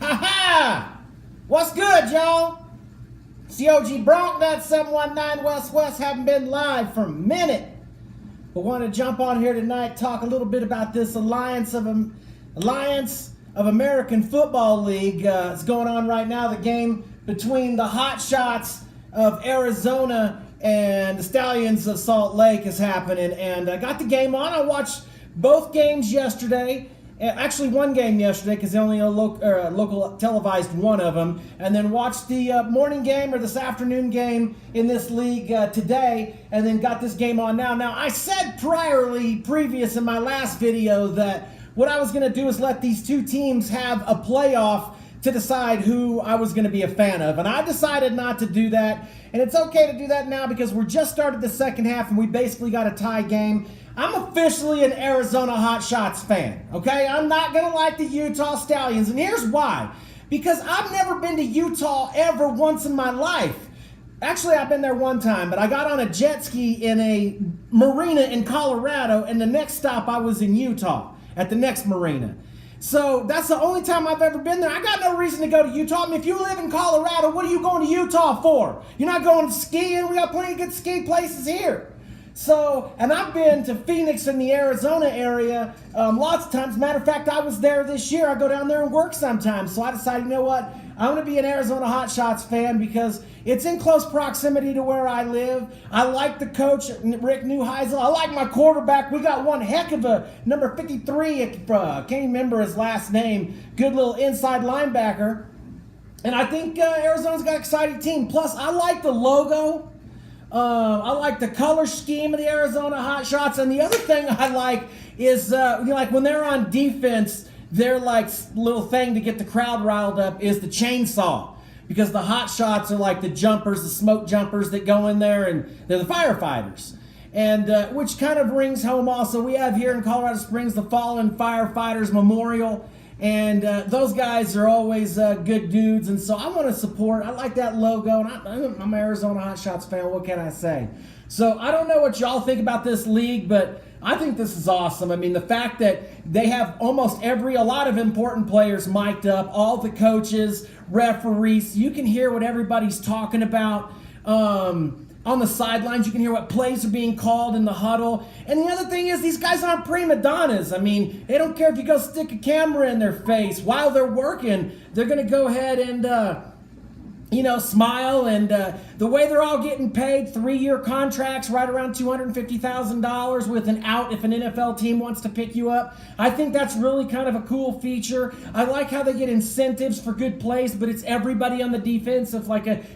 Ha ha! What's good, y'all? COG Bronc, that 719 West haven't been live for a minute. But want to jump on here tonight, talk a little bit about this Alliance of American Football League. It's going on right now. The game between the Hotshots of Arizona and the Stallions of Salt Lake is happening. And I got the game on. I watched both games yesterday. Actually, one game yesterday because they only local televised one of them, and then watched the morning game or this afternoon game in this league today, and then got this game on now. Now, I said previous in my last video that what I was going to do is let these two teams have a playoff to decide who I was going to be a fan of, and I decided not to do that, and it's okay to do that now because we're just started the second half and we basically got a tie game. I'm officially an Arizona Hotshots fan, okay? I'm not going to like the Utah Stallions, and here's why. Because I've never been to Utah ever once in my life. Actually, I've been there one time, but I got on a jet ski in a marina in Colorado, and the next stop I was in Utah at the next marina. So that's the only time I've ever been there. I got no reason to go to Utah. I mean, if you live in Colorado, what are you going to Utah for? You're not going skiing. We got plenty of good ski places here. So, and I've been to Phoenix in the Arizona area lots of times. Matter of fact, I was there this year. I go down there and work sometimes. So I decided, you know what? I'm going to be an Arizona Hotshots fan because it's in close proximity to where I live. I like the coach, Rick Neuheisel. I like my quarterback. We got one heck of a number 53. Can't remember his last name. Good little inside linebacker. And I think Arizona's got an exciting team. Plus, I like the logo. I like the color scheme of the Arizona Hotshots, and the other thing I like is, like when they're on defense, their like little thing to get the crowd riled up is the chainsaw, because the Hotshots are like the jumpers, the smoke jumpers that go in there, and they're the firefighters, and which kind of rings home. Also, we have here in Colorado Springs the Fallen Firefighters Memorial. And those guys are always good dudes, and so I want to support. I like that logo, and I'm an Arizona Hotshots fan. What can I say? So I don't know what y'all think about this league, but I think this is awesome. I mean, the fact that they have a lot of important players mic'd up, all the coaches, referees. You can hear what everybody's talking about. On the sidelines, you can hear what plays are being called in the huddle. And the other thing is, these guys aren't prima donnas. I mean, they don't care if you go stick a camera in their face while they're working. They're going to go ahead and, smile. And the way they're all getting paid, 3-year contracts, right around $250,000 with an out if an NFL team wants to pick you up. I think that's really kind of a cool feature. I like how they get incentives for good plays, but it's everybody on the defense. If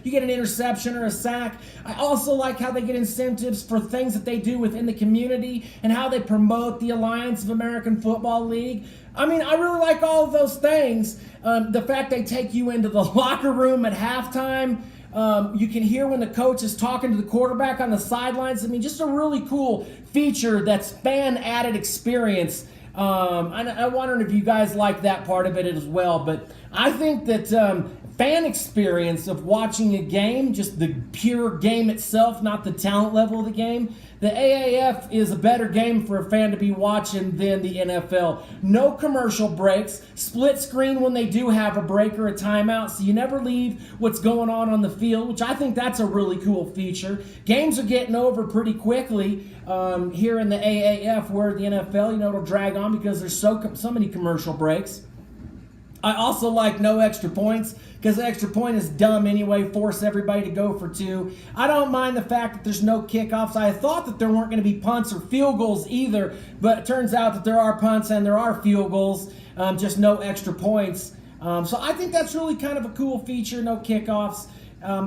you get an interception or a sack. I also like how they get incentives for things that they do within the community and how they promote the Alliance of American Football League. I mean, I really like all of those things. The fact they take you into the locker room at halftime. You can hear when the coach is talking to the quarterback on the sidelines. I mean, just a really cool feature that's fan-added experience. I'm wondering if you guys like that part of it as well. But I think that fan experience of watching a game, just the pure game itself, not the talent level of the game, the AAF is a better game for a fan to be watching than the NFL. No commercial breaks, split screen when they do have a break or a timeout, so you never leave what's going on the field, which I think that's a really cool feature. Games are getting over pretty quickly here in the AAF, where the NFL, it'll drag on because there's so many commercial breaks. I also like no extra points, because the extra point is dumb anyway, force everybody to go for 2. I don't mind the fact that there's no kickoffs. I thought that there weren't going to be punts or field goals either, but it turns out that there are punts and there are field goals, just no extra points. So I think that's really kind of a cool feature, no kickoffs.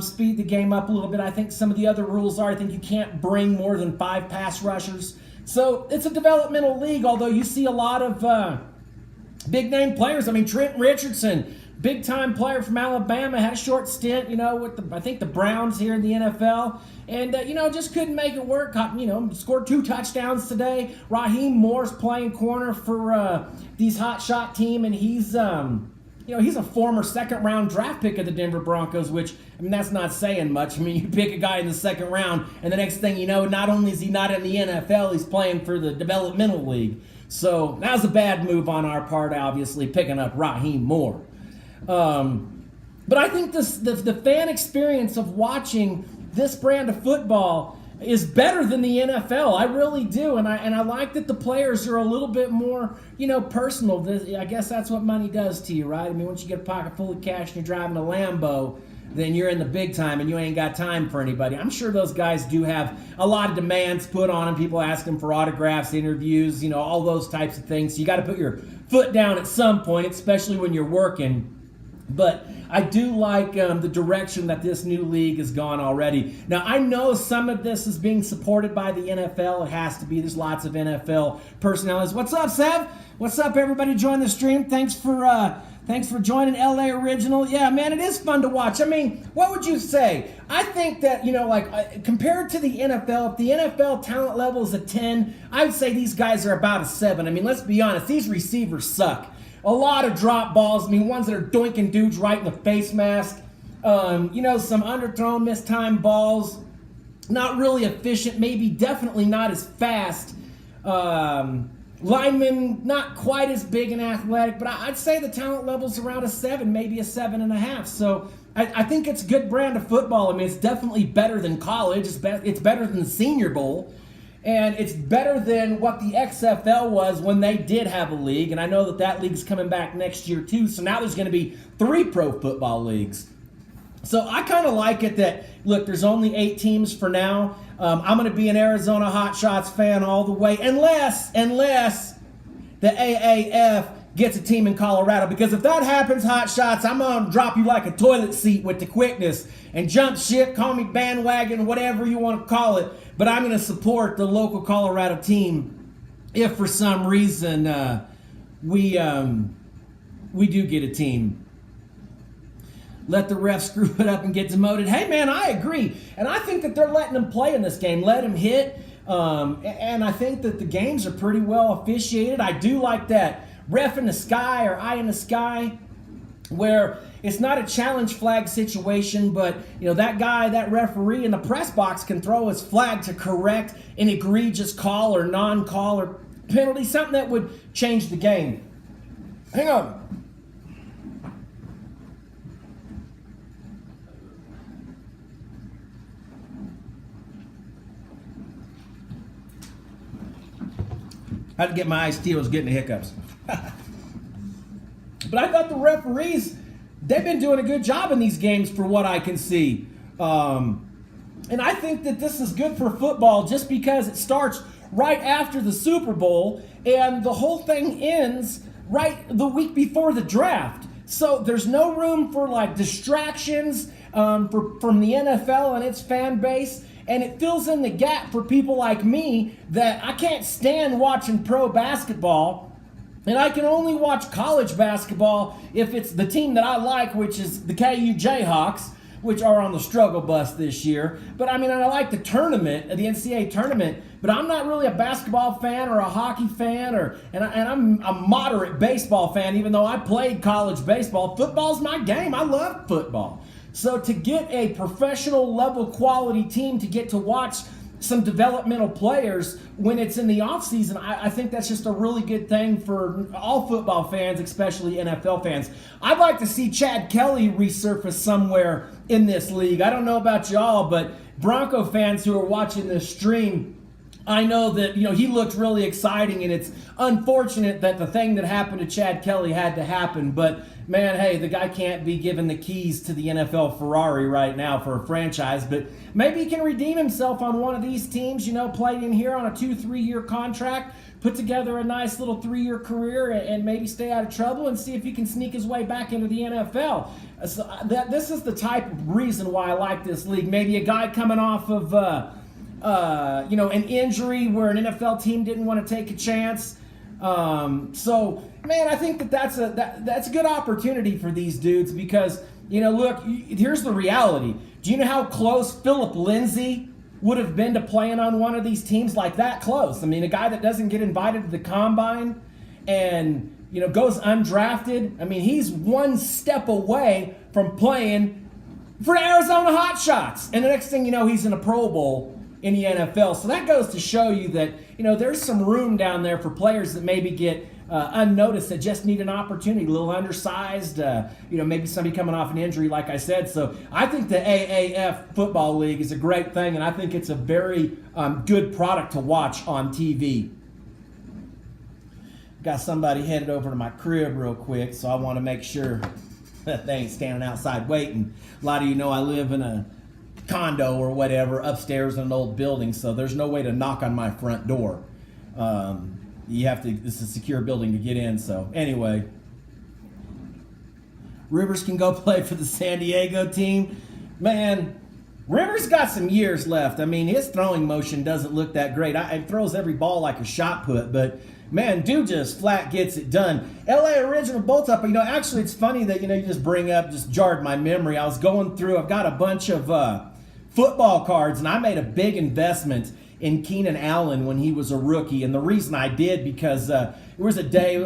Speed the game up a little bit. I think some of the other rules are, I think you can't bring more than 5 pass rushers. So it's a developmental league, although you see a lot of big-name players. I mean, Trent Richardson, big-time player from Alabama, had a short stint, with I think the Browns here in the NFL, and just couldn't make it work. Scored 2 touchdowns today. Raheem Moore's playing corner for these hotshot team, and he's he's a former second-round draft pick of the Denver Broncos, which, that's not saying much. You pick a guy in the second round, and the next thing you know, not only is he not in the NFL, he's playing for the developmental league. So that was a bad move on our part, obviously, picking up Raheem Moore. But I think the fan experience of watching this brand of football is better than the NFL. I really do, and I like that the players are a little bit more, personal. I guess that's what money does to you, right? I mean, once you get a pocket full of cash and you're driving a Lambo, then you're in the big time and you ain't got time for anybody. I'm sure those guys do have a lot of demands put on them. People ask them for autographs, interviews, all those types of things. So you got to put your foot down at some point, especially when you're working. But I do like the direction that this new league has gone already. Now, I know some of this is being supported by the NFL. It has to be. There's lots of NFL personalities. What's up, Sev? What's up, everybody? Join the stream. Thanks for joining LA Original. Yeah, man, it is fun to watch. I mean, what would you say? I think that, compared to the NFL, if the NFL talent level is a 10, I would say these guys are about a 7. I mean, let's be honest. These receivers suck. A lot of drop balls. I mean, ones that are doinking dudes right in the face mask. Some underthrown, mistimed balls. Not really efficient. Maybe definitely not as fast. Linemen, not quite as big and athletic. But I'd say the talent level's around a 7, maybe a 7.5. So I think it's a good brand of football. I mean, it's definitely better than college. It's better than the Senior Bowl. And it's better than what the XFL was when they did have a league. And I know that league's coming back next year too. So now there's going to be 3 pro football leagues. So I kind of like it that, look, there's only 8 teams for now. I'm going to be an Arizona Hotshots fan all the way. Unless the AAF gets a team in Colorado. Because if that happens, Hotshots, I'm going to drop you like a toilet seat with the quickness and jump ship, call me bandwagon, whatever you want to call it. But I'm going to support the local Colorado team if for some reason we do get a team. Let the ref screw it up and get demoted. Hey, man, I agree. And I think that they're letting them play in this game. Let them hit. And I think that the games are pretty well officiated. I do like that ref in the sky or eye in the sky where it's not a challenge flag situation, but that referee in the press box can throw his flag to correct an egregious call or non-call or penalty, something that would change the game. Hang on. I had to get my iced tea. I was getting the hiccups. But I thought the referees, they've been doing a good job in these games for what I can see. And I think that this is good for football just because it starts right after the Super Bowl and the whole thing ends right the week before the draft. So there's no room for distractions from the NFL and its fan base. And it fills in the gap for people like me that I can't stand watching pro basketball. And I can only watch college basketball if it's the team that I like, which is the KU Jayhawks, which are on the struggle bus this year. But I like the tournament, the NCAA tournament, but I'm not really a basketball fan or a hockey fan, and I'm a moderate baseball fan, even though I played college baseball. Football's my game. I love football. So to get a professional level quality team to get to watch some developmental players when it's in the offseason, I think that's just a really good thing for all football fans, especially NFL fans. I'd like to see Chad Kelly resurface somewhere in this league. I don't know about y'all, but Bronco fans who are watching this stream, I know that he looked really exciting, and it's unfortunate that the thing that happened to Chad Kelly had to happen. But man, hey, the guy can't be given the keys to the NFL Ferrari right now for a franchise. But maybe he can redeem himself on one of these teams. Play in here on a 2-3 year contract, put together a nice little 3-year career, and maybe stay out of trouble and see if he can sneak his way back into the NFL. So this is the type of reason why I like this league. Maybe a guy coming off of an injury where an NFL team didn't want to take a chance. So, man, I think that's a good opportunity for these dudes because, look, here's the reality. Do you know how close Philip Lindsay would have been to playing on one of these teams like that close? I mean, a guy that doesn't get invited to the combine and, goes undrafted. I mean, he's one step away from playing for Arizona Hotshots. And the next thing you know, he's in a Pro Bowl in the NFL. So that goes to show you that, there's some room down there for players that maybe get unnoticed that just need an opportunity, a little undersized, maybe somebody coming off an injury, like I said. So I think the AAF Football League is a great thing, and I think it's a very good product to watch on TV. Got somebody headed over to my crib real quick, so I want to make sure that they ain't standing outside waiting. A lot of you know I live in a condo or whatever upstairs in an old building, so there's no way to knock on my front door. It's a secure building to get in. So anyway, Rivers can go play for the San Diego team. Man, Rivers got some years left. I mean, his throwing motion doesn't look that great. He throws every ball like a shot put, but man, dude just flat gets it done. LA original bolt up. Actually, it's funny that, you just bring up, just jarred my memory. I was going through, I've got a bunch of football cards, and I made a big investment in Keenan Allen when he was a rookie. And the reason I did, because there was a day,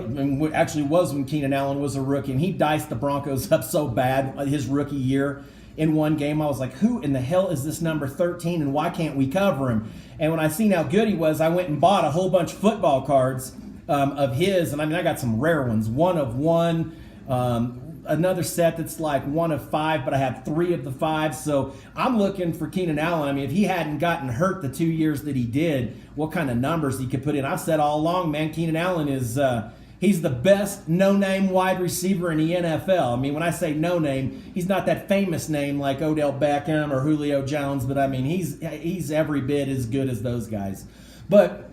actually was when Keenan Allen was a rookie, and he diced the Broncos up so bad his rookie year. In one game, I was like, who in the hell is this number 13, and why can't we cover him? And when I seen how good he was, I went and bought a whole bunch of football cards of his. And I got some rare ones, 1 of 1, another set that's like 1 of 5, but I have 3 of the 5. So I'm looking for Keenan Allen. If he hadn't gotten hurt the 2 years that he did, what kind of numbers he could put in. I've said all along, man, Keenan Allen is he's the best no-name wide receiver in the NFL. When I say no-name, he's not that famous name like Odell Beckham or Julio Jones, but he's every bit as good as those guys. But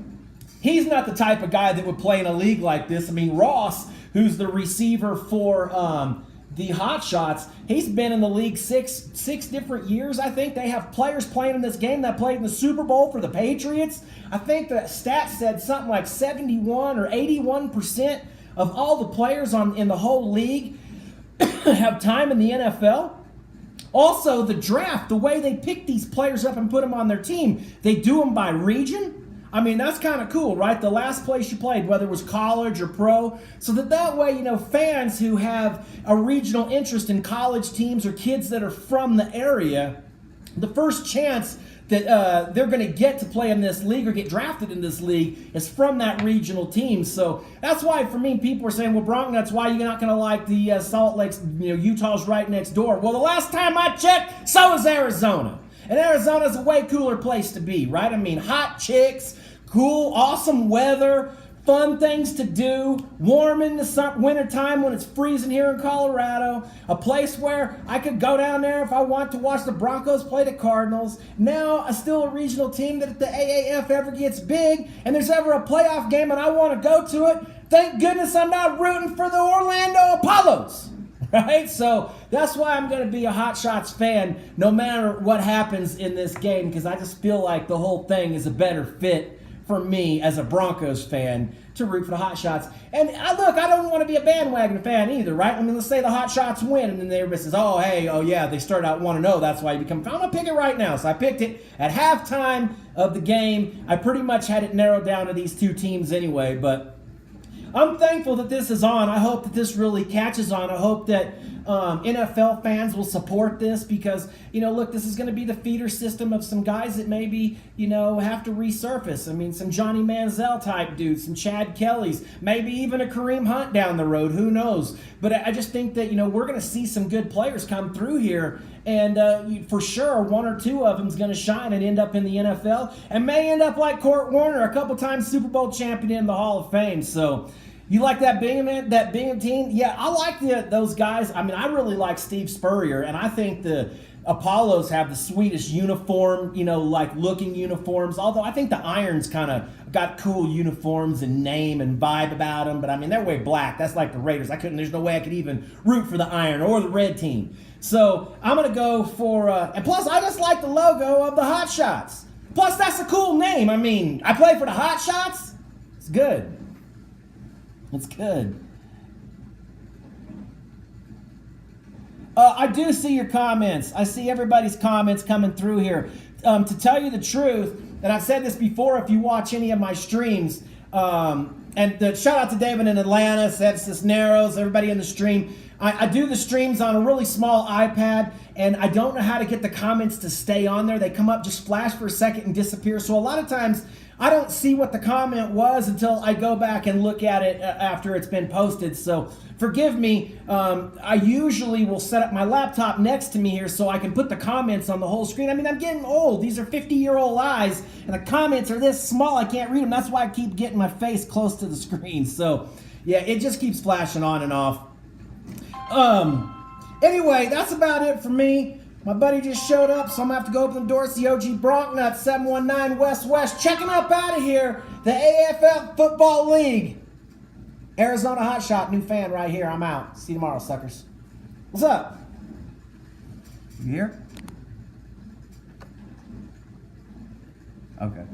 he's not the type of guy that would play in a league like this. Ross, who's the receiver for the Hotshots, he's been in the league six different years. I think they have players playing in this game that played in the Super Bowl for the Patriots. I think the stat said something like 71 or 81% of all the players in the whole league have time in the NFL. Also, the draft, the way they pick these players up and put them on their team, they do them by region. That's kind of cool, right? The last place you played, whether it was college or pro, so that way, fans who have a regional interest in college teams or kids that are from the area, the first chance that they're going to get to play in this league or get drafted in this league is from that regional team. So that's why, for me, people are saying, well, Bronk, that's why you're not going to like the Salt Lakes, Utah's right next door. Well, the last time I checked, so is Arizona. And Arizona's a way cooler place to be, right? Hot chicks, cool, awesome weather, fun things to do, warm in the wintertime when it's freezing here in Colorado, a place where I could go down there if I want to watch the Broncos play the Cardinals. Now, still a regional team that if the AAF ever gets big and there's ever a playoff game and I want to go to it, thank goodness I'm not rooting for the Orlando Apollos. Right? So that's why I'm going to be a Hotshots fan no matter what happens in this game, because I just feel like the whole thing is a better fit for me as a Broncos fan to root for the Hotshots. And I don't want to be a bandwagon fan either, right? Let's say the Hotshots win, and then everybody says, they started out 1-0, that's why you become. I'm going to pick it right now. So I picked it at halftime of the game. I pretty much had it narrowed down to these two teams anyway, but I'm thankful that this is on. I hope that this really catches on. I hope that NFL fans will support this because, this is going to be the feeder system of some guys that maybe, have to resurface. Some Johnny Manziel type dudes, some Chad Kellys, maybe even a Kareem Hunt down the road. Who knows? But I just think that, we're going to see some good players come through here. And for sure, 1 or 2 of them is going to shine and end up in the NFL and may end up like Kurt Warner, a couple times Super Bowl champion in the Hall of Fame. So you like that Bingham team? Yeah, I like those guys. I really like Steve Spurrier, and I think the Apollos have the sweetest uniform, looking uniforms. Although I think the Irons kind of got cool uniforms and name and vibe about them. But they're way black. That's like the Raiders. There's no way I could even root for the Iron or the Red team. So I'm going to go for, and plus I just like the logo of the Hotshots. Plus that's a cool name. I play for the Hotshots. It's good. It's good. I do see your comments. I see everybody's comments coming through here. To tell you the truth, and I've said this before if you watch any of my streams, and shout out to David in Atlanta, Cisneros, everybody in the stream. I do the streams on a really small iPad, and I don't know how to get the comments to stay on there. They come up, just flash for a second and disappear. So a lot of times I don't see what the comment was until I go back and look at it after it's been posted. So forgive me. I usually will set up my laptop next to me here so I can put the comments on the whole screen. I mean, I'm getting old. These are 50-year-old eyes, and the comments are this small. I can't read them. That's why I keep getting my face close to the screen. So yeah, it just keeps flashing on and off. Anyway, that's about it for me. My buddy just showed up, so I'm going to have to go open the door. It's the OG Bronknut, 719 West. Checking up out of here, the AAF Football League. Arizona Hotshot, new fan right here. I'm out. See you tomorrow, suckers. What's up? You here? Okay.